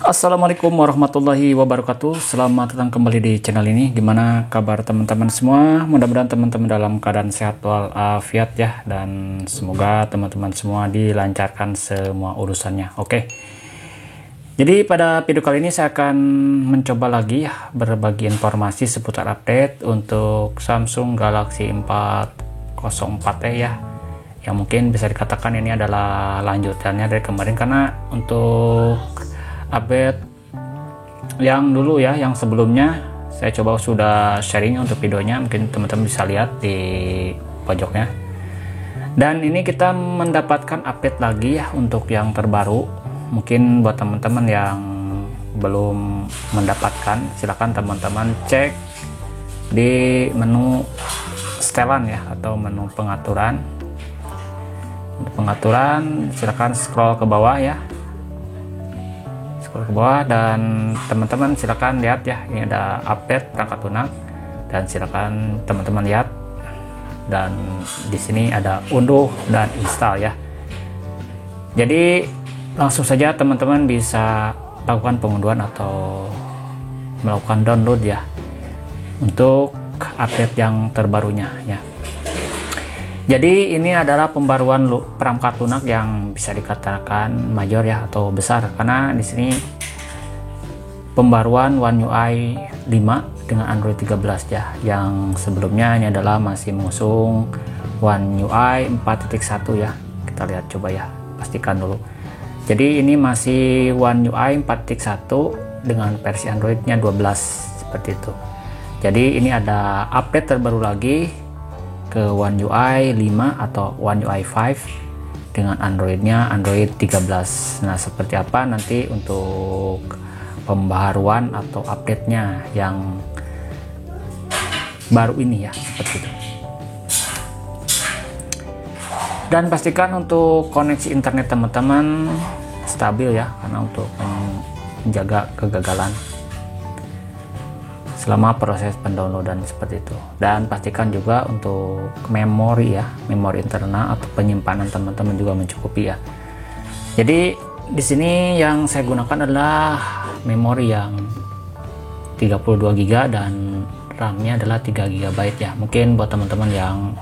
Assalamualaikum warahmatullahi wabarakatuh. Selamat datang kembali di channel ini. Gimana kabar teman-teman semua? Mudah-mudahan teman-teman dalam keadaan sehat walafiat ya, dan semoga teman-teman semua dilancarkan semua urusannya. Oke. Jadi pada video kali ini saya akan mencoba lagi ya berbagi informasi seputar update untuk Samsung Galaxy 404 ya. Yang mungkin bisa dikatakan ini adalah lanjutannya dari kemarin, karena untuk update yang dulu ya, yang sebelumnya saya coba sudah sharing untuk videonya, mungkin teman-teman bisa lihat di pojoknya. Dan ini kita mendapatkan update lagi ya untuk yang terbaru. Mungkin buat teman-teman yang belum mendapatkan, silakan teman-teman cek di menu setelan ya, atau menu pengaturan. Untuk pengaturan silakan scroll ke bawah ya, ke bawah, dan teman-teman silakan lihat ya, ini ada update perangkat lunak, dan silakan teman-teman lihat, dan di sini ada unduh dan install ya. Jadi langsung saja teman-teman bisa lakukan pengunduhan atau melakukan download ya untuk update yang terbarunya ya. Jadi ini adalah pembaruan perangkat lunak yang bisa dikatakan mayor ya, atau besar, karena di sini pembaruan One UI 5 dengan Android 13 ya. Yang sebelumnya ini adalah masih mengusung One UI 4.1 ya. Kita lihat coba ya, pastikan dulu. Jadi ini masih One UI 4.1 dengan versi Androidnya 12 seperti itu. Jadi ini ada update terbaru lagi ke One UI 5 atau One UI 5 dengan Androidnya Android 13. Nah, seperti apa nanti untuk pembaharuan atau update-nya yang baru ini ya, seperti itu. Dan pastikan untuk koneksi internet teman-teman stabil ya, karena untuk menjaga kegagalan selama proses pendownloadan seperti itu. Dan pastikan juga untuk memori ya, memori internal atau penyimpanan teman-teman juga mencukupi ya. Jadi di sini yang saya gunakan adalah memori yang 32 GB dan RAM-nya adalah 3 GB ya. Mungkin buat teman-teman yang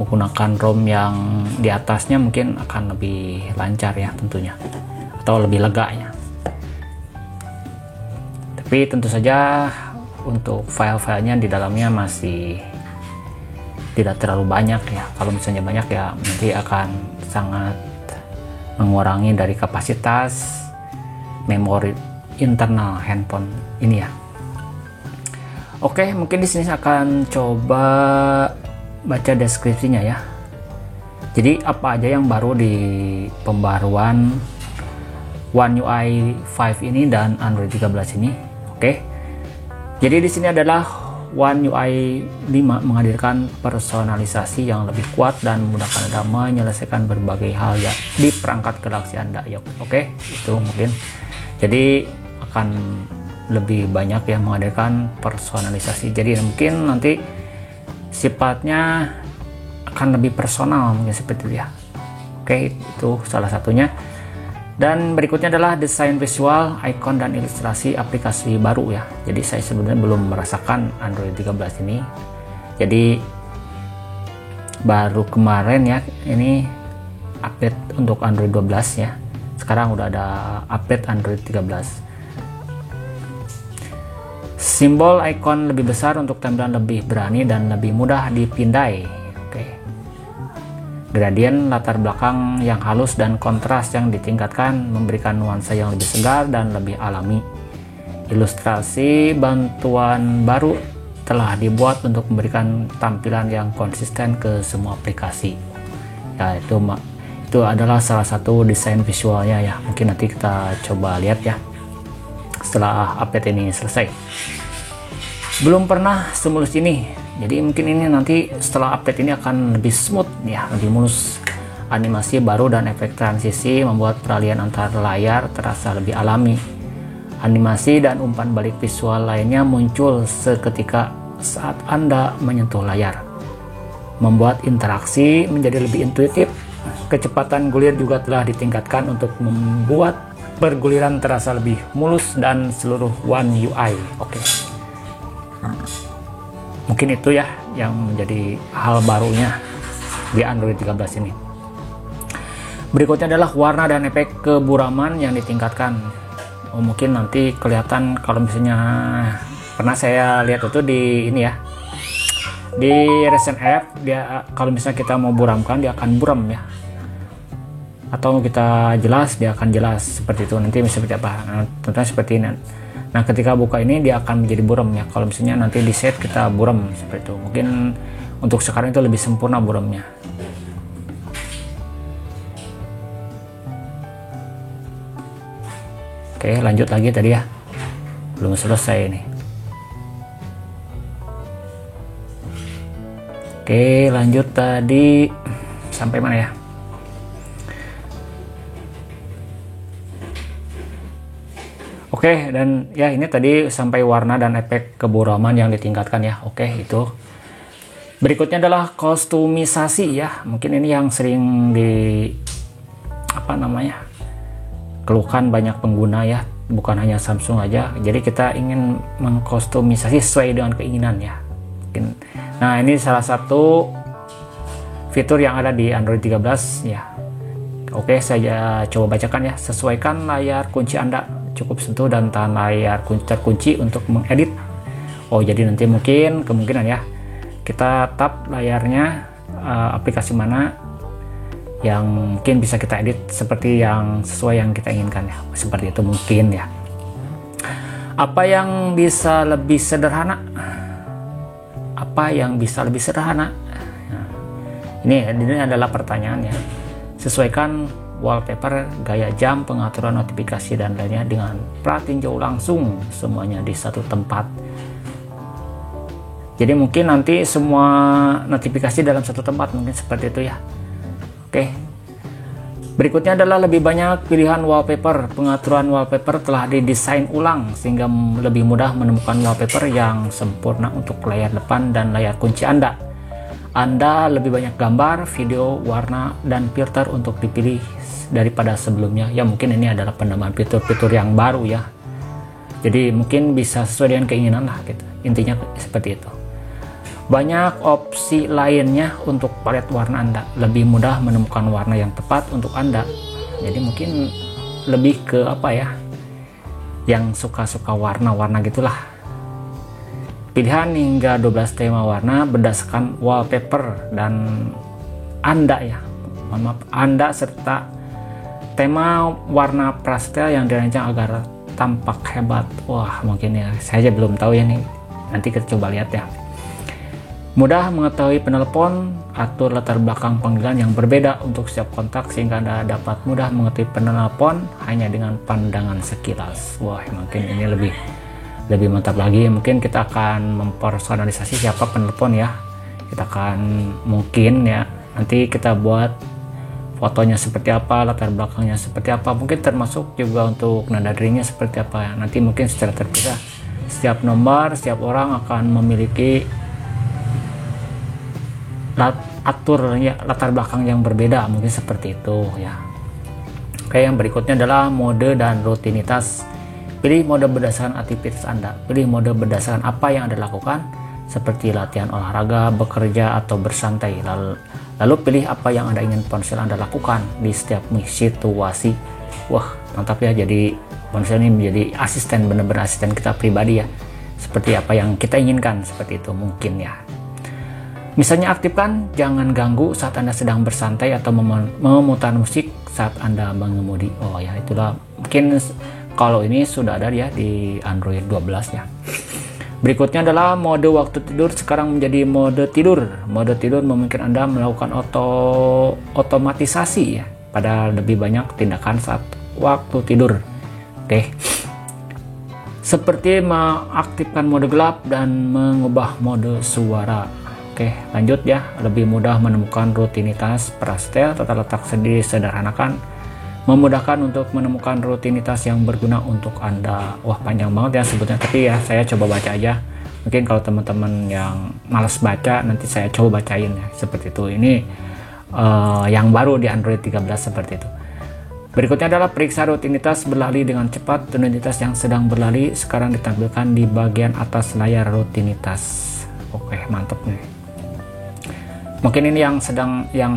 menggunakan ROM yang di atasnya mungkin akan lebih lancar ya tentunya, atau lebih lega ya. Tapi tentu saja untuk file-filenya di dalamnya masih tidak terlalu banyak ya. Kalau misalnya banyak ya nanti akan sangat mengurangi dari kapasitas memori internal handphone ini ya. Oke, mungkin di sini akan coba baca deskripsinya ya. Jadi apa aja yang baru di pembaruan One UI 5 ini dan Android 13 ini. Oke. Jadi di sini adalah One UI 5 menghadirkan personalisasi yang lebih kuat dan memudahkan Anda menyelesaikan berbagai hal ya di perangkat Galaxy Anda ya. Oke, itu mungkin. Jadi akan lebih banyak yang menghadirkan personalisasi. Jadi mungkin nanti sifatnya akan lebih personal mungkin seperti itu ya. Oke, itu salah satunya. Dan berikutnya adalah desain visual, icon, dan ilustrasi aplikasi baru ya. Jadi saya sebenarnya belum merasakan Android 13 ini. Jadi baru kemarin ya, ini update untuk Android 12 ya. Sekarang udah ada update Android 13. Simbol icon lebih besar untuk tampilan lebih berani dan lebih mudah dipindai. Gradien latar belakang yang halus dan kontras yang ditingkatkan memberikan nuansa yang lebih segar dan lebih alami. Ilustrasi bantuan baru telah dibuat untuk memberikan tampilan yang konsisten ke semua aplikasi. Ya, itu adalah salah satu desain visualnya ya. Mungkin nanti kita coba lihat ya setelah update ini selesai. Belum pernah semulus ini. Jadi mungkin ini nanti setelah update ini akan lebih smooth ya, lebih mulus. Animasi baru dan efek transisi membuat peralihan antar layar terasa lebih alami. Animasi dan umpan balik visual lainnya muncul seketika saat Anda menyentuh layar, membuat interaksi menjadi lebih intuitif. Kecepatan gulir juga telah ditingkatkan untuk membuat Perguliran terasa lebih mulus dan seluruh One UI. Oke. Mungkin itu ya yang menjadi hal barunya di Android 13 ini. Berikutnya adalah warna dan efek keburaman yang ditingkatkan. Mungkin nanti kelihatan kalau misalnya pernah saya lihat itu di ini ya. Di Recent App dia kalau misalnya kita mau buramkan dia akan buram ya. Atau kita jelas dia akan jelas seperti itu, nanti seperti apa. Nah, tentunya seperti ini. Nah, ketika buka ini dia akan menjadi buram ya. Kalau misalnya nanti di set kita buram seperti itu, mungkin untuk sekarang itu lebih sempurna buramnya. Oke, lanjut lagi tadi ya, belum selesai ini. Oke, lanjut tadi sampai mana ya? Oke, dan ya ini tadi sampai warna dan efek keburaman yang ditingkatkan ya. Oke, itu. Berikutnya adalah kostumisasi ya. Mungkin ini yang sering keluhkan banyak pengguna ya. Bukan hanya Samsung aja. Jadi kita ingin mengkostumisasi sesuai dengan keinginan ya. Mungkin. Nah, ini salah satu fitur yang ada di Android 13 ya. Oke, saya coba bacakan ya. Sesuaikan layar kunci Anda. Cukup sentuh dan tahan layar terkunci untuk mengedit. Oh, jadi nanti kemungkinan ya kita tap layarnya aplikasi mana yang mungkin bisa kita edit seperti yang sesuai yang kita inginkan ya. Seperti itu mungkin ya. Apa yang bisa lebih sederhana? Apa yang bisa lebih sederhana? Nah, ini adalah pertanyaannya. Sesuaikan wallpaper, gaya jam, pengaturan notifikasi dan lainnya dengan pratinjau langsung semuanya di satu tempat. Jadi mungkin nanti semua notifikasi dalam satu tempat, mungkin seperti itu ya. Oke. Berikutnya adalah lebih banyak pilihan wallpaper. Pengaturan wallpaper telah didesain ulang sehingga lebih mudah menemukan wallpaper yang sempurna untuk layar depan dan layar kunci Anda. Anda lebih banyak gambar, video, warna, dan filter untuk dipilih daripada sebelumnya. Ya mungkin ini adalah penambahan fitur-fitur yang baru ya. Jadi mungkin bisa sesuai dengan keinginan lah gitu. Intinya seperti itu. Banyak opsi lainnya untuk palet warna Anda. Lebih mudah menemukan warna yang tepat untuk Anda. Jadi mungkin lebih ke apa ya? Yang suka-suka warna-warna gitulah. Pilihan hingga 12 tema warna berdasarkan wallpaper dan Anda ya. Anda serta tema warna pastel yang dirancang agar tampak hebat. Wah, mungkin ya. Saya aja belum tahu ya nih. Nanti kita coba lihat ya. Mudah mengetahui penelpon, atur latar belakang panggilan yang berbeda untuk setiap kontak sehingga Anda dapat mudah mengetahui penelpon hanya dengan pandangan sekilas. Wah, mungkin ini lebih mantap lagi. Mungkin kita akan mempersonalisasi siapa penelpon ya. Kita akan mungkin ya nanti kita buat fotonya seperti apa, latar belakangnya seperti apa, mungkin termasuk juga untuk nada deringnya seperti apa ya. Nanti mungkin secara terpisah setiap nomor, setiap orang akan memiliki latar belakang yang berbeda, mungkin seperti itu ya. Oke, yang berikutnya adalah mode dan rutinitas. Pilih mode berdasarkan aktivitas Anda. Pilih mode berdasarkan apa yang Anda lakukan, seperti latihan olahraga, bekerja, atau bersantai. Lalu pilih apa yang Anda ingin ponsel Anda lakukan di setiap situasi. Wah, mantap ya. Jadi ponsel ini menjadi asisten, benar-benar asisten kita pribadi ya. Seperti apa yang kita inginkan, seperti itu mungkin ya. Misalnya aktifkan jangan ganggu saat Anda sedang bersantai atau memutar musik saat Anda mengemudi. Oh ya, itulah mungkin kalau ini sudah ada ya di Android 12 ya. Berikutnya adalah mode waktu tidur sekarang menjadi mode tidur. Mode tidur memungkinkan Anda melakukan otomatisasi ya pada lebih banyak tindakan saat waktu tidur. Oke. Seperti mengaktifkan mode gelap dan mengubah mode suara. Oke, lanjut ya. Lebih mudah menemukan rutinitas pastel, tata letak disederhanakan, memudahkan untuk menemukan rutinitas yang berguna untuk Anda. Wah, panjang banget ya sebutnya, tapi ya saya coba baca aja. Mungkin kalau teman-teman yang malas baca, nanti saya coba bacain ya, seperti itu. Ini yang baru di Android 13 seperti itu. Berikutnya adalah periksa rutinitas berlari dengan cepat. Rutinitas yang sedang berlari sekarang ditampilkan di bagian atas layar rutinitas. Oke, mantap nih. Mungkin ini yang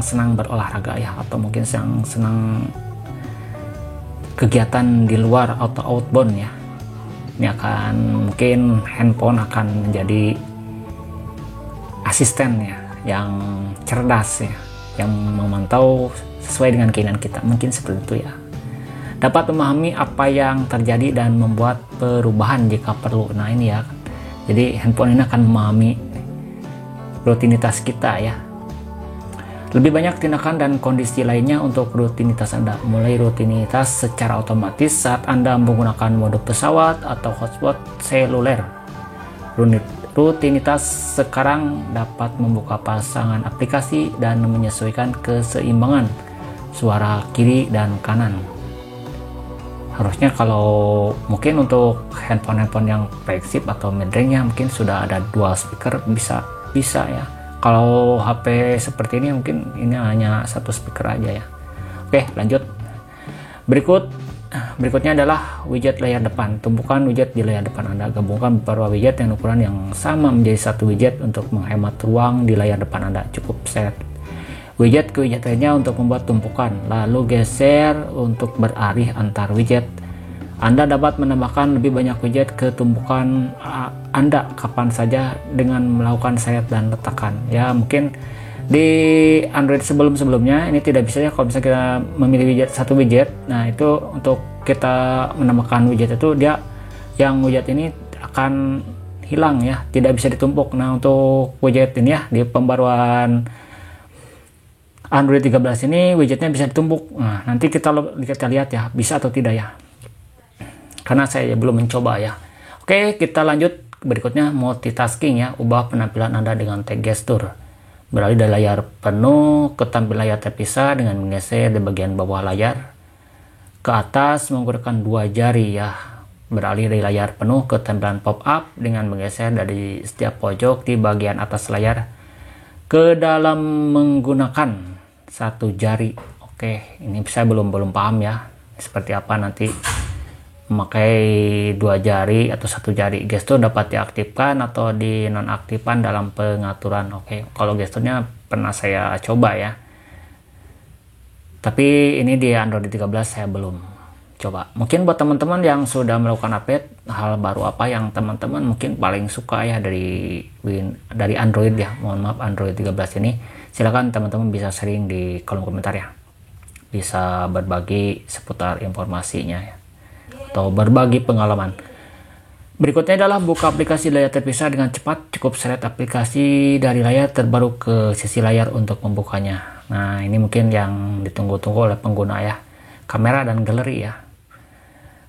senang berolahraga ya, atau mungkin yang senang kegiatan di luar atau outbound ya. Ini akan mungkin handphone akan menjadi asisten ya, yang cerdas ya, yang memantau sesuai dengan keinginan kita, mungkin seperti itu ya. Dapat memahami apa yang terjadi dan membuat perubahan jika perlu. Nah ini ya, jadi handphone ini akan memahami rutinitas kita ya. Lebih banyak tindakan dan kondisi lainnya untuk rutinitas Anda, mulai rutinitas secara otomatis saat Anda menggunakan mode pesawat atau hotspot seluler. Rutinitas sekarang dapat membuka pasangan aplikasi dan menyesuaikan keseimbangan suara kiri dan kanan. Harusnya kalau mungkin untuk handphone yang flagship atau mid-range mungkin sudah ada dual speaker, bisa ya. Kalau HP seperti ini mungkin ini hanya satu speaker aja ya. Oke, lanjut. Berikutnya adalah widget layar depan. Tumpukan widget di layar depan Anda. Gabungkan beberapa widget dengan ukuran yang sama menjadi satu widget untuk menghemat ruang di layar depan Anda. Cukup set widget ke widget lainnya untuk membuat tumpukan, lalu geser untuk beralih antar widget. Anda dapat menambahkan lebih banyak widget ke tumpukan Anda kapan saja dengan melakukan select dan letakkan. Ya, mungkin di Android sebelumnya ini tidak bisa ya, kalau misalnya kita memilih satu widget. Nah, itu untuk kita menambahkan widget itu dia yang widget ini akan hilang ya, tidak bisa ditumpuk. Nah, untuk widget ini ya di pembaruan Android 13 ini widgetnya bisa ditumpuk. Nah, nanti kita lihat ya bisa atau tidak ya, karena saya belum mencoba ya. Oke, kita lanjut. Berikutnya multitasking ya, ubah penampilan Anda dengan tag gestur. Beralih dari layar penuh ke tampilan layar terpisah dengan menggeser di bagian bawah layar ke atas menggunakan dua jari ya. Beralih dari layar penuh ke tampilan pop-up dengan menggeser dari setiap pojok di bagian atas layar ke dalam menggunakan satu jari. Oke, ini saya belum paham ya seperti apa nanti memakai dua jari atau satu jari. Gestur dapat diaktifkan atau dinonaktifkan dalam pengaturan. Oke, kalau gesturnya pernah saya coba ya, tapi ini di Android 13 saya belum coba. Mungkin buat teman-teman yang sudah melakukan update, hal baru apa yang teman-teman mungkin paling suka ya dari Android ya, mohon maaf Android 13 ini, silakan teman-teman bisa sharing di kolom komentar ya, bisa berbagi seputar informasinya ya, atau berbagi pengalaman. Berikutnya adalah buka aplikasi layar terpisah dengan cepat. Cukup select aplikasi dari layar terbaru ke sisi layar untuk membukanya. Nah, ini mungkin yang ditunggu-tunggu oleh pengguna ya, kamera dan galeri ya.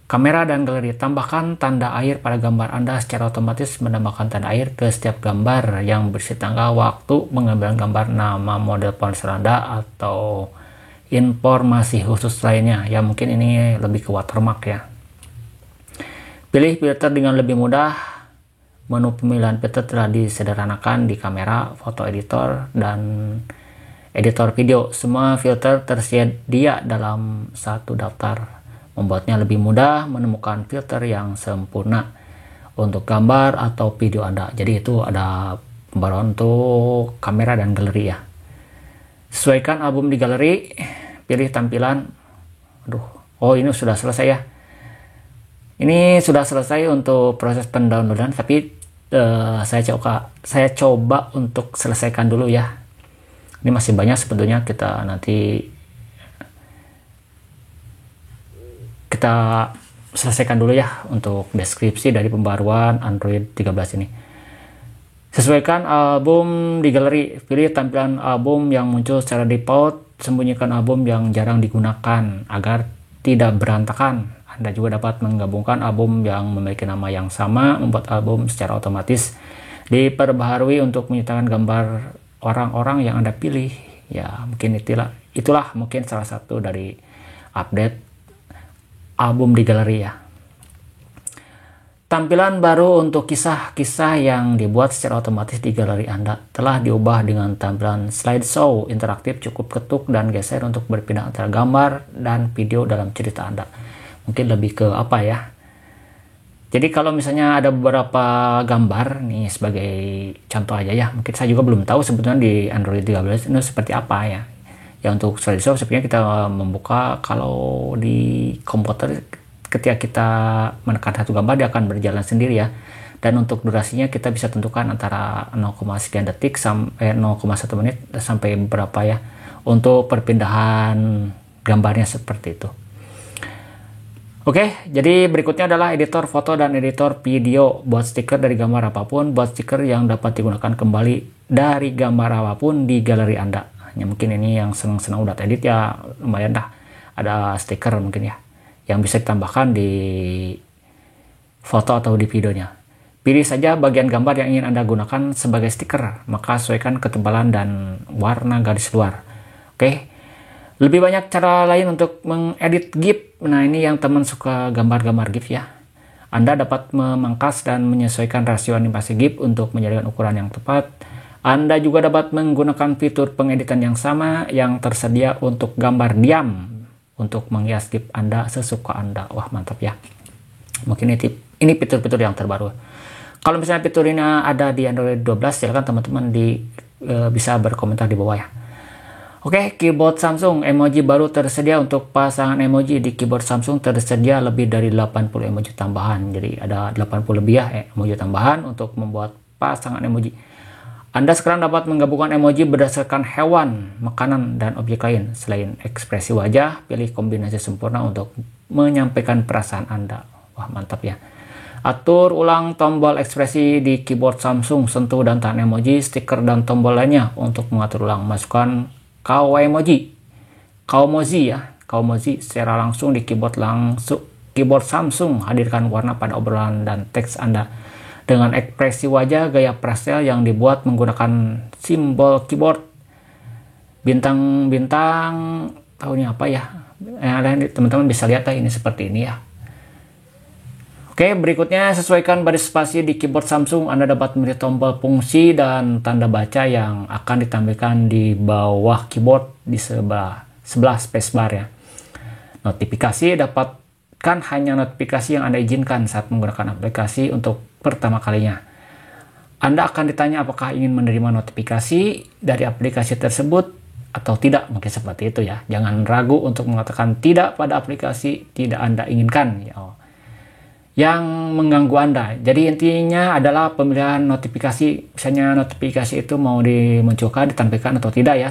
Kamera dan galeri, tambahkan tanda air pada gambar Anda secara otomatis. Menambahkan tanda air ke setiap gambar yang berisi tanggal, waktu, pengambilan gambar, nama model ponsel Anda, atau informasi khusus lainnya. Ya, mungkin ini lebih ke watermark ya. Pilih filter dengan lebih mudah. Menu pemilihan filter telah disederhanakan di kamera, foto editor, dan editor video. Semua filter tersedia dalam satu daftar, membuatnya lebih mudah menemukan filter yang sempurna untuk gambar atau video Anda. Jadi itu ada pembaruan untuk kamera dan galeri ya. Sesuaikan album di galeri, pilih tampilan. ini sudah selesai ya. Ini sudah selesai untuk proses pendownloadan, tapi saya coba untuk selesaikan dulu ya. Ini masih banyak sebetulnya, kita selesaikan dulu ya untuk deskripsi dari pembaruan Android 13 ini. Sesuaikan album di galeri, pilih tampilan album yang muncul secara default, sembunyikan album yang jarang digunakan agar tidak berantakan. Anda juga dapat menggabungkan album yang memiliki nama yang sama, membuat album secara otomatis diperbaharui untuk menyertakan gambar orang-orang yang Anda pilih. Ya, mungkin itulah mungkin salah satu dari update album di galeri ya. Tampilan baru untuk kisah-kisah yang dibuat secara otomatis di galeri Anda telah diubah dengan tampilan slideshow interaktif cukup ketuk dan geser untuk berpindah antara gambar dan video dalam cerita Anda. Mungkin lebih ke apa ya? Jadi kalau misalnya ada beberapa gambar nih sebagai contoh aja ya, mungkin saya juga belum tahu sebetulnya di Android 13 itu seperti apa ya. Ya untuk slideshow sebenarnya kita membuka kalau di komputer ketika kita menekan satu gambar dia akan berjalan sendiri ya, dan untuk durasinya kita bisa tentukan antara 0, sekian detik sampai 0,1 menit sampai berapa ya untuk perpindahan gambarnya seperti itu. Oke, jadi berikutnya adalah editor foto dan editor video. Buat stiker dari gambar apapun, buat stiker yang dapat digunakan kembali dari gambar apapun di galeri Anda. Ya, mungkin ini yang senang-senang udah edit ya lumayan dah ada stiker mungkin ya yang bisa ditambahkan di foto atau di videonya. Pilih saja bagian gambar yang ingin Anda gunakan sebagai stiker, maka sesuaikan ketebalan dan warna garis luar. Oke, lebih banyak cara lain untuk mengedit GIF. Nah, ini yang teman suka gambar-gambar GIF ya. Anda dapat memangkas dan menyesuaikan rasio animasi GIF untuk menjadikan ukuran yang tepat. Anda juga dapat menggunakan fitur pengeditan yang sama yang tersedia untuk gambar diam untuk menghias GIF Anda sesuka Anda. Wah, mantap ya. Mungkin ini fitur-fitur yang terbaru. Kalau misalnya fitur ini ada di Android 12, silakan teman-teman bisa berkomentar di bawah ya. Oke, keyboard Samsung. Emoji baru tersedia untuk pasangan emoji. Di keyboard Samsung tersedia lebih dari 80 emoji tambahan. Jadi ada 80 lebih ya emoji tambahan untuk membuat pasangan emoji. Anda sekarang dapat menggabungkan emoji berdasarkan hewan, makanan, dan objek lain. Selain ekspresi wajah, pilih kombinasi sempurna untuk menyampaikan perasaan Anda. Wah, mantap ya. Atur ulang tombol ekspresi di keyboard Samsung, sentuh dan tahan emoji, stiker, dan tombol lainnya untuk mengatur ulang. Masukkan Kawaimoji ya. Kawaimoji secara langsung di keyboard Samsung. Hadirkan warna pada obrolan dan teks Anda dengan ekspresi wajah gaya pastel yang dibuat menggunakan simbol keyboard bintang-bintang. Tahu ini apa ya? Teman-teman bisa lihat ini seperti ini ya. Oke, berikutnya sesuaikan baris spasi di keyboard Samsung. Anda dapat memilih tombol fungsi dan tanda baca yang akan ditampilkan di bawah keyboard di sebelah spacebar ya. Notifikasi dapatkan hanya notifikasi yang Anda izinkan saat menggunakan aplikasi untuk pertama kalinya. Anda akan ditanya apakah ingin menerima notifikasi dari aplikasi tersebut atau tidak. Mungkin seperti itu ya. Jangan ragu untuk mengatakan tidak pada aplikasi tidak Anda inginkan ya, yang mengganggu Anda. Jadi intinya adalah pemilihan notifikasi. Misalnya notifikasi itu mau dimunculkan, ditampilkan atau tidak ya.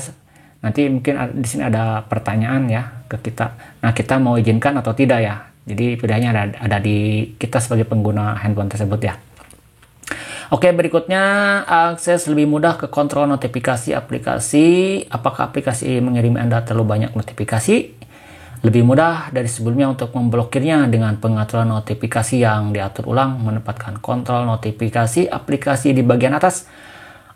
Nanti mungkin di sini ada pertanyaan ya ke kita. Nah, kita mau izinkan atau tidak ya. Jadi pilihannya ada di kita sebagai pengguna handphone tersebut ya. Oke, berikutnya akses lebih mudah ke kontrol notifikasi aplikasi. Apakah aplikasi mengirim Anda terlalu banyak notifikasi? Lebih mudah dari sebelumnya untuk memblokirnya dengan pengaturan notifikasi yang diatur ulang. Menempatkan kontrol notifikasi aplikasi di bagian atas.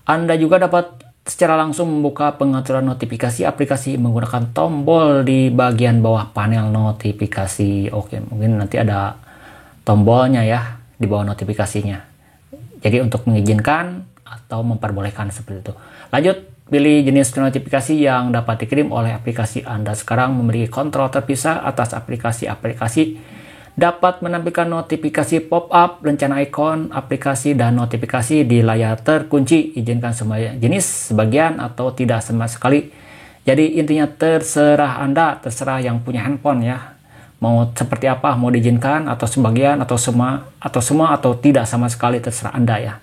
Anda juga dapat secara langsung membuka pengaturan notifikasi aplikasi menggunakan tombol di bagian bawah panel notifikasi. Oke, mungkin nanti ada tombolnya ya di bawah notifikasinya. Jadi untuk mengizinkan atau memperbolehkan seperti itu. Lanjut, pilih jenis notifikasi yang dapat dikirim oleh aplikasi. Anda sekarang memiliki kontrol terpisah atas aplikasi-aplikasi. Dapat menampilkan notifikasi pop-up, rencana ikon, aplikasi, dan notifikasi di layar terkunci. Izinkan semua jenis, sebagian, atau tidak sama sekali. Jadi intinya terserah Anda, terserah yang punya handphone ya. Mau seperti apa, mau diizinkan, atau sebagian, atau semua, atau tidak sama sekali, terserah Anda ya.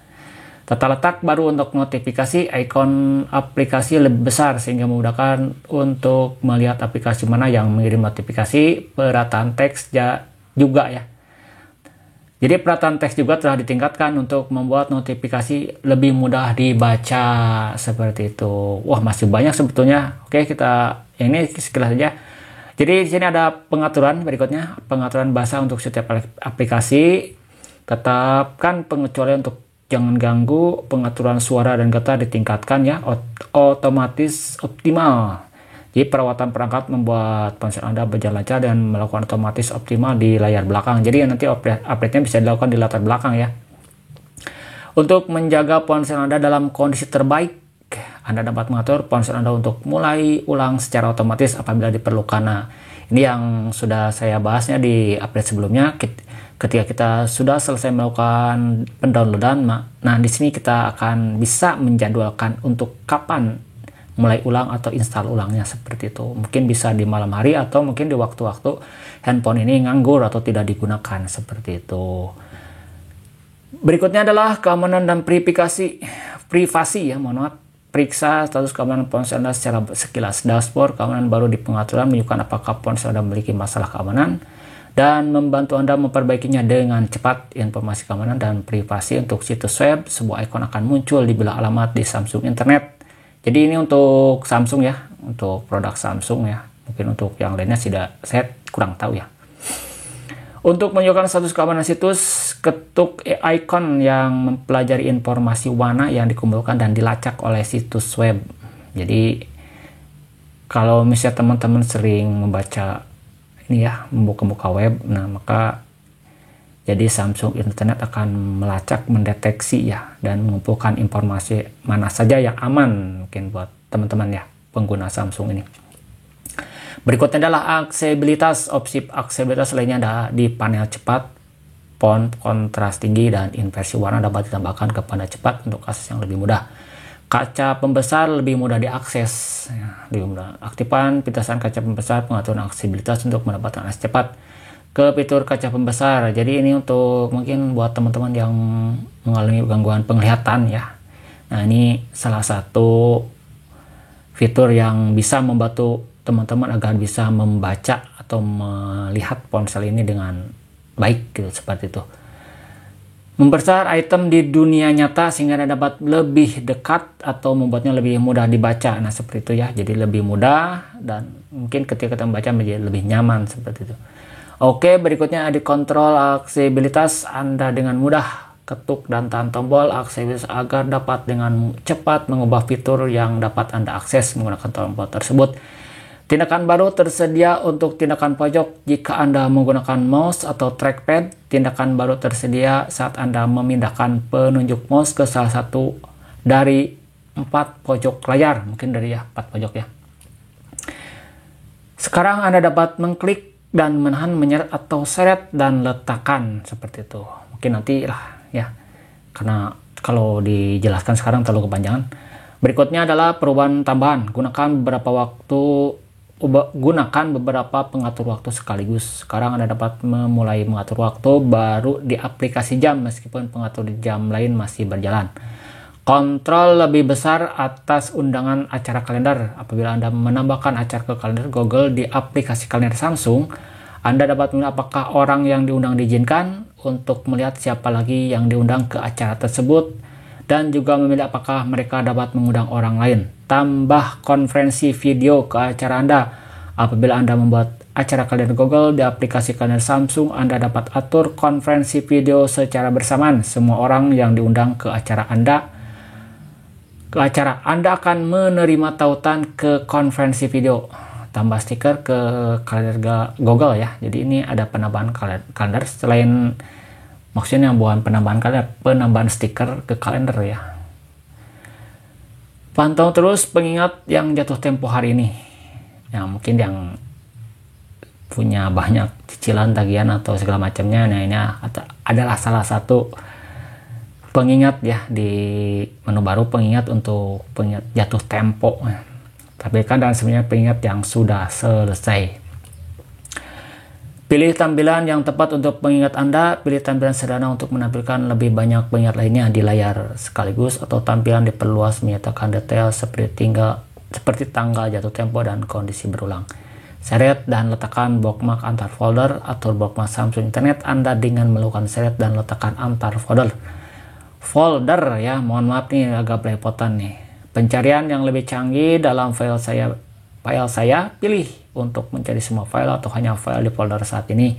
Tata letak baru untuk notifikasi, ikon aplikasi lebih besar sehingga memudahkan untuk melihat aplikasi mana yang mengirim notifikasi. Perataan teks juga ya. Jadi perataan teks juga telah ditingkatkan untuk membuat notifikasi lebih mudah dibaca seperti itu. Wah, masih banyak sebetulnya. Oke, kita yang ini sekilas saja. Jadi di sini ada pengaturan berikutnya, pengaturan bahasa untuk setiap aplikasi. Tetapkan pengecualian untuk jangan ganggu, pengaturan suara dan kata ditingkatkan ya, otomatis optimal. Jadi perawatan perangkat membuat ponsel Anda berjalan lancar dan melakukan otomatis optimal di layar belakang. Jadi nanti update-nya bisa dilakukan di latar belakang ya. Untuk menjaga ponsel Anda dalam kondisi terbaik, Anda dapat mengatur ponsel Anda untuk mulai ulang secara otomatis apabila diperlukan. Nah, ini yang sudah saya bahasnya di update sebelumnya. Ketika kita sudah selesai melakukan pendownloadan, nah di sini kita akan bisa menjadwalkan untuk kapan mulai ulang atau install ulangnya seperti itu. Mungkin bisa di malam hari atau mungkin di waktu-waktu handphone ini nganggur atau tidak digunakan seperti itu. Berikutnya adalah keamanan dan privasi ya, mohon maaf. Periksa status keamanan ponsel Anda secara sekilas. Dashboard keamanan baru di pengaturan menunjukkan apakah ponsel Anda memiliki masalah keamanan dan membantu Anda memperbaikinya dengan cepat. Informasi keamanan dan privasi untuk situs web, sebuah ikon akan muncul di bilah alamat di Samsung Internet. Jadi ini untuk Samsung ya, untuk produk Samsung ya. Mungkin untuk yang lainnya saya kurang tahu ya. Untuk menunjukkan status keamanan situs, ketuk icon yang mempelajari informasi warna yang dikumpulkan dan dilacak oleh situs web. Jadi kalau misalnya teman-teman sering membaca ini ya, membuka web, nah maka jadi Samsung Internet akan melacak, mendeteksi ya, dan mengumpulkan informasi mana saja yang aman mungkin buat teman-teman ya, pengguna Samsung ini. Berikutnya adalah aksesibilitas. Opsi aksesibilitas lainnya ada di panel cepat, font, kontras tinggi, dan inversi warna dapat ditambahkan ke panel cepat untuk akses yang lebih mudah. Kaca pembesar lebih mudah diakses, ya, lebih mudah. Aktifkan pitasan kaca pembesar, pengaturan aksesibilitas untuk mendapatkan akses cepat ke fitur kaca pembesar. Jadi ini untuk mungkin buat teman-teman yang mengalami gangguan penglihatan ya. Nah, ini salah satu fitur yang bisa membantu teman-teman agar bisa membaca atau melihat ponsel ini dengan baik gitu, seperti itu. Membesar item di dunia nyata sehingga Anda dapat lebih dekat atau membuatnya lebih mudah dibaca. Nah, seperti itu ya. Jadi lebih mudah dan mungkin ketika kita membaca menjadi lebih nyaman seperti itu. Oke, berikutnya ada kontrol aksesibilitas. Anda dengan mudah ketuk dan tahan tombol aksesibilitas agar dapat dengan cepat mengubah fitur yang dapat Anda akses menggunakan tombol tersebut. Tindakan baru tersedia untuk tindakan pojok jika Anda menggunakan mouse atau trackpad. Tindakan baru tersedia saat Anda memindahkan penunjuk mouse ke salah satu dari 4 pojok layar. Mungkin dari 4 pojok ya. Sekarang Anda dapat mengklik dan menahan, menyeret atau seret dan letakkan seperti itu. Mungkin nanti lah ya, karena kalau dijelaskan sekarang terlalu kepanjangan. Berikutnya adalah perubahan tambahan. Gunakan beberapa pengatur waktu sekaligus. Sekarang Anda dapat memulai mengatur waktu baru di aplikasi jam meskipun pengatur di jam lain masih berjalan. Kontrol lebih besar atas undangan acara kalender. Apabila Anda menambahkan acara ke kalender Google di aplikasi kalender Samsung, Anda dapat memilih apakah orang yang diundang diizinkan untuk melihat siapa lagi yang diundang ke acara tersebut dan juga memilih apakah mereka dapat mengundang orang lain. Tambah konferensi video ke acara Anda. Apabila Anda membuat acara kalender Google di aplikasi kalender Samsung, Anda dapat atur konferensi video secara bersamaan. Semua orang yang diundang ke acara Anda akan menerima tautan ke konferensi video. Tambah stiker ke kalender Google ya. Jadi ini ada penambahan kalender selain maksudnya bukan penambahan kalender, penambahan stiker ke kalender ya. Pantau terus pengingat yang jatuh tempo hari ini. Ya mungkin yang punya banyak cicilan, tagihan atau segala macamnya. Nah, ini adalah salah satu pengingat ya di menu baru, pengingat untuk pengingat jatuh tempo. Tapi kan dan sebenarnya pengingat yang sudah selesai. Pilih tampilan yang tepat untuk pengingat Anda. Pilih tampilan sederhana untuk menampilkan lebih banyak pengingat lainnya di layar sekaligus, atau tampilan diperluas menyatakan detail seperti tanggal jatuh tempo dan kondisi berulang. Seret dan letakkan bookmark antar folder. Atur bookmark Samsung Internet Anda dengan melakukan seret dan letakkan antar folder ya. Mohon maaf nih agak belepotan nih. Pencarian yang lebih canggih dalam file saya pilih untuk mencari semua file atau hanya file di folder saat ini.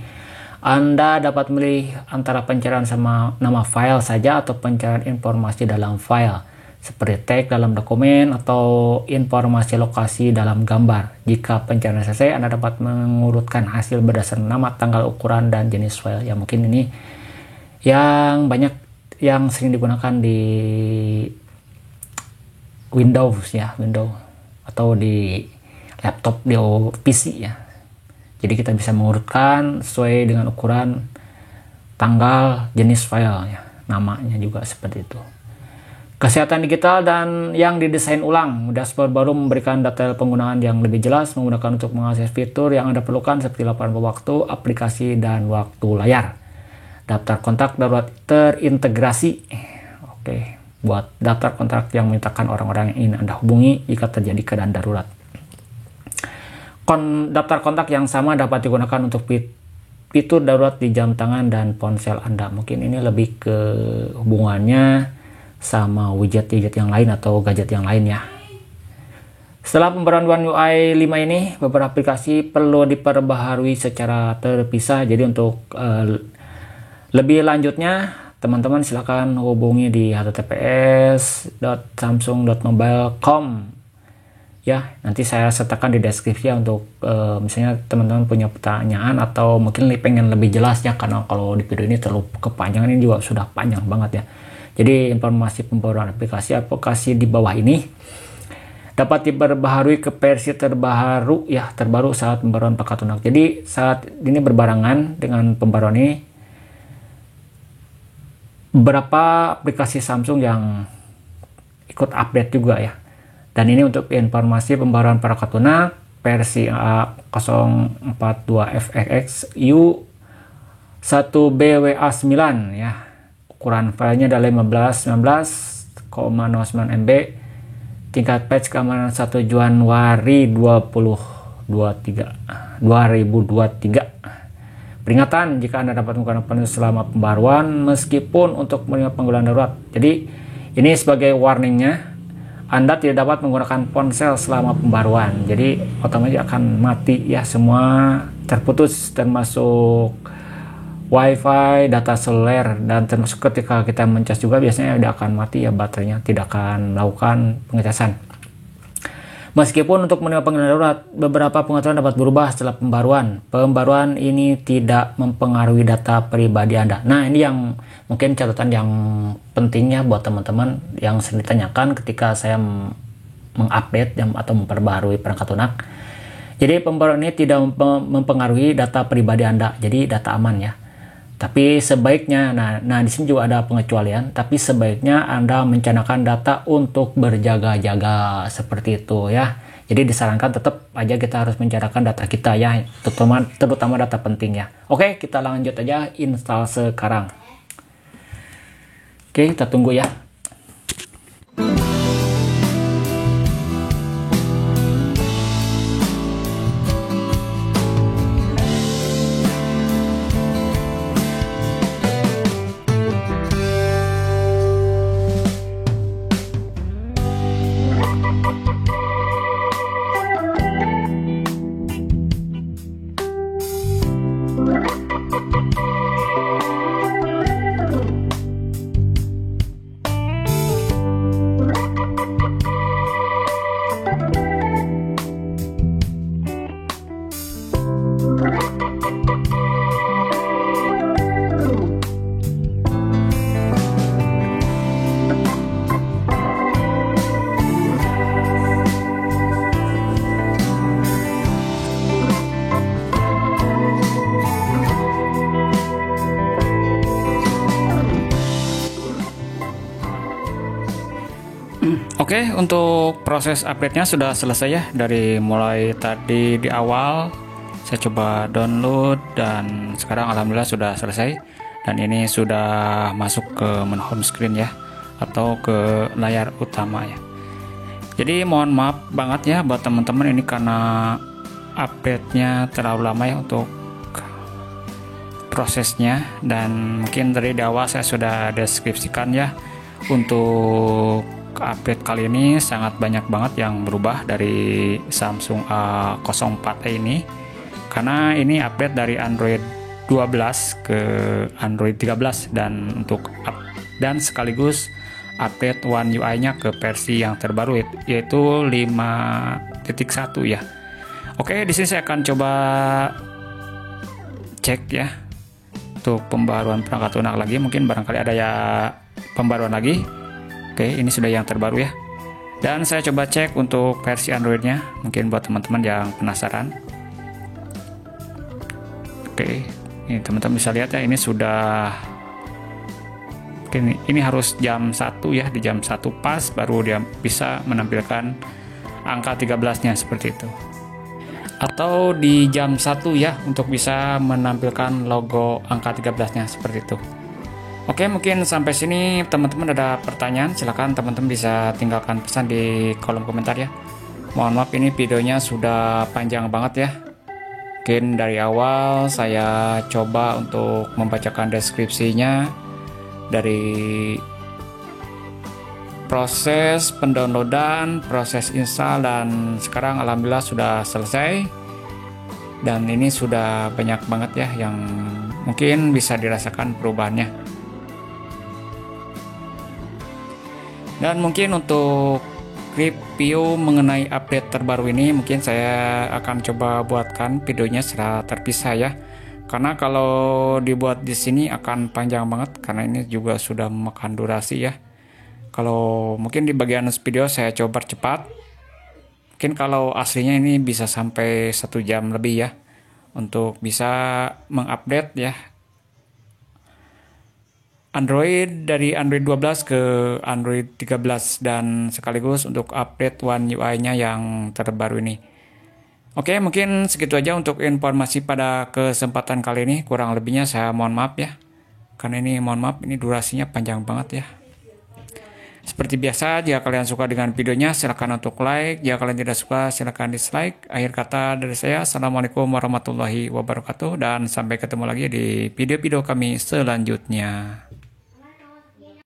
Anda dapat memilih antara pencarian sama nama file saja atau pencarian informasi dalam file. seperti tag dalam dokumen atau informasi lokasi dalam gambar. Jika pencarian selesai, Anda dapat mengurutkan hasil berdasarkan nama, tanggal, ukuran, dan jenis file. Ya mungkin ini yang banyak yang sering digunakan di Windows ya, Windows atau di laptop, di PC ya. Jadi kita bisa mengurutkan sesuai dengan ukuran, tanggal, jenis file ya, namanya juga seperti itu. Kesehatan digital dan yang didesain ulang. Dashboard baru memberikan detail penggunaan yang lebih jelas, menggunakan untuk mengakses fitur yang Anda perlukan seperti laporan waktu, aplikasi, dan waktu layar. Daftar kontak darurat terintegrasi. Oke, buat daftar kontak yang menyertakan orang-orang yang ingin Anda hubungi jika terjadi keadaan darurat. Daftar kontak yang sama dapat digunakan untuk fitur darurat di jam tangan dan ponsel Anda. Mungkin ini lebih ke hubungannya sama widget-widget yang lain atau gadget yang lain ya. Setelah pembaruan One UI 5 ini, beberapa aplikasi perlu diperbaharui secara terpisah. Jadi untuk lebih lanjutnya, teman-teman silakan hubungi di https://samsung.mobile.com ya. Nanti saya sertakan di deskripsi untuk misalnya teman-teman punya pertanyaan atau mungkin pengen lebih jelas ya, karena kalau di video ini terlalu kepanjangan, ini juga sudah panjang banget ya. Jadi informasi pembaruan aplikasi di bawah ini dapat diperbaharui ke versi terbaru saat pembaruan perangkat lunak. Jadi saat ini berbarengan dengan pembaruan ini, beberapa aplikasi Samsung yang ikut update juga ya. Dan ini untuk informasi pembaruan perangkat lunak versi A042FXX U1BWA9 ya. Ukuran filenya adalah 1519,09 MB. Tingkat patch keamanan 1 Januari 2023. Peringatan jika Anda dapat menggunakan penuh selama pembaruan meskipun untuk menerima panggilan darurat. Jadi ini sebagai warningnya, Anda tidak dapat menggunakan ponsel selama pembaruan. Jadi otomatis akan mati ya, semua terputus termasuk WiFi, data seluler, dan termasuk ketika kita mencas juga biasanya tidak akan mati ya baterainya, tidak akan melakukan pengecasan. Meskipun untuk menerima panggilan darurat, beberapa pengaturan dapat berubah setelah pembaruan. Pembaruan ini tidak mempengaruhi data pribadi Anda. Nah, ini yang mungkin catatan yang pentingnya buat teman-teman yang sering ditanyakan ketika saya mengupdate atau memperbarui perangkat lunak. Jadi pembaruan ini tidak mempengaruhi data pribadi Anda, jadi data aman ya. Tapi sebaiknya, nah di sini juga ada pengecualian, tapi sebaiknya Anda mencanangkan data untuk berjaga-jaga seperti itu ya. Jadi disarankan tetap aja kita harus mencanangkan data kita ya, terutama data penting ya. Oke, kita lanjut aja install sekarang. Oke, kita tunggu ya. Oke, untuk proses update-nya sudah selesai ya. Dari mulai tadi di awal saya coba download dan sekarang alhamdulillah sudah selesai. Dan ini sudah masuk ke menu home screen ya, atau ke layar utama ya. Jadi mohon maaf banget ya buat teman-teman, ini karena update-nya terlalu lama ya untuk prosesnya. Dan mungkin dari di awal saya sudah deskripsikan ya, untuk update kali ini sangat banyak banget yang berubah dari Samsung A04e ini, karena ini update dari Android 12 ke Android 13 dan sekaligus update One UI-nya ke versi yang terbaru, yaitu 5.1 ya. Oke, di sini saya akan coba cek ya untuk pembaruan perangkat lunak lagi. Mungkin barangkali ada ya pembaruan lagi. Oke, ini sudah yang terbaru ya. Dan saya coba cek untuk versi Android-nya, mungkin buat teman-teman yang penasaran. Oke, ini teman-teman bisa lihat ya, ini sudah. Oke, ini harus jam 1 ya, di jam 1 pas baru dia bisa menampilkan angka 13-nya seperti itu. Atau di jam 1 ya untuk bisa menampilkan logo angka 13-nya seperti itu. Oke, mungkin sampai sini teman-teman ada pertanyaan, silahkan teman-teman bisa tinggalkan pesan di kolom komentar ya. Mohon maaf ini videonya sudah panjang banget ya. Mungkin dari awal saya coba untuk membacakan deskripsinya dari proses pendownloadan, proses install, dan sekarang alhamdulillah sudah selesai. Dan ini sudah banyak banget ya yang mungkin bisa dirasakan perubahannya. Dan mungkin untuk review mengenai update terbaru ini mungkin saya akan coba buatkan videonya secara terpisah ya. Karena kalau dibuat di sini akan panjang banget karena ini juga sudah memakan durasi ya. Kalau mungkin di bagian video saya coba cepat. Mungkin kalau aslinya ini bisa sampai 1 jam lebih ya untuk bisa mengupdate ya Android dari Android 12 ke Android 13 dan sekaligus untuk update One UI-nya yang terbaru ini. Oke, mungkin segitu aja untuk informasi pada kesempatan kali ini. Kurang lebihnya saya mohon maaf ya. Karena ini mohon maaf, ini durasinya panjang banget ya. Seperti biasa, jika kalian suka dengan videonya silahkan untuk like. Jika kalian tidak suka silahkan dislike. Akhir kata dari saya, Assalamualaikum warahmatullahi wabarakatuh. Dan sampai ketemu lagi di video-video kami selanjutnya.